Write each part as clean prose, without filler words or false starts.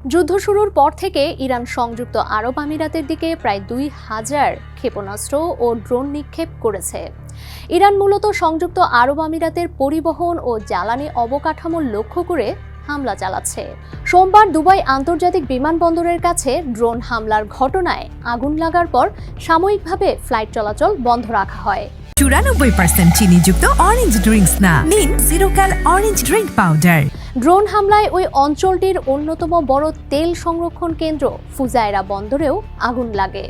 যুদ্ধ শুরুর পর থেকে ইরান সংযুক্ত আরব আমিরাতের দিকে প্রায় ২,০০০ ক্ষেপণাস্ত্র ও ড্রোন নিক্ষেপ করেছে। ইরান মূলত সংযুক্ত আরব আমিরাতের পরিবহন ও জ্বালানি অবকাঠামো লক্ষ্য করে হামলা চালাচ্ছে। সোমবার দুবাই আন্তর্জাতিক বিমানবন্দরের কাছে ড্রোন হামলার ঘটনায় আগুন লাগার পর সাময়িকভাবে ফ্লাইট চলাচল বন্ধ রাখা হয়। ৯৪% চিনিযুক্ত অরেঞ্জ ড্রিঙ্কস না, নিন জিরো ক্যাল অরেঞ্জ ড্রিঙ্ক পাউডার। ড্রোন হামলায় ওই অঞ্চলটির অন্যতম বড় তেল সংরক্ষণ কেন্দ্র ফুজায়রা বন্দরেও আগুন লাগে।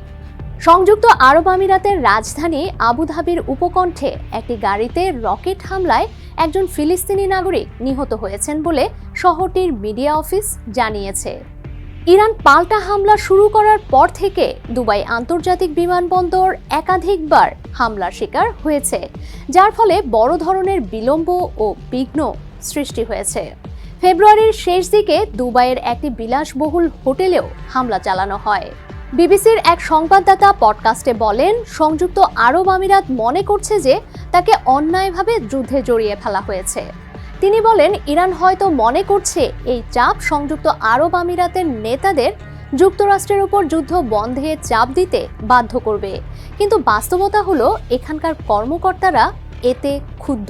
সংযুক্ত আরব আমিরাতের রাজধানী আবুধাবির উপকণ্ঠে একটি গাড়িতে রকেট হামলায় একজন ফিলিস্তিনি নাগরিক নিহত হয়েছেন বলে শহরটির মিডিয়া অফিস জানিয়েছে। ইরান পাল্টা হামলা শুরু করার পর থেকে দুবাই আন্তর্জাতিক বিমানবন্দর একাধিকবার হামলার শিকার হয়েছে, যার ফলে বড় ধরনের বিলম্ব ও বিঘ্ন সৃষ্টি হয়েছে। ফেব্রুয়ারির শেষ দিকে দুবাইয়ের একটি বিলাসবহুল হোটেলেও হামলা চালানো হয়। বিবিসির এক সংবাদদাতা পডকাস্টে বলেন, সংযুক্ত আরব আমিরাত মনে করছে যে তাকে অন্যায়ভাবে যুদ্ধে জড়িয়ে ফেলা হয়েছে। তিনি বলেন, ইরান হয়তো মনে করছে এই চাপ সংযুক্ত আরব আমিরাতের নেতাদের যুক্তরাষ্ট্রের উপর যুদ্ধ বন্ধে চাপ দিতে বাধ্য করবে, কিন্তু বাস্তবতা হলো এখানকার কর্মকর্তারা এতে ক্ষুব্ধ।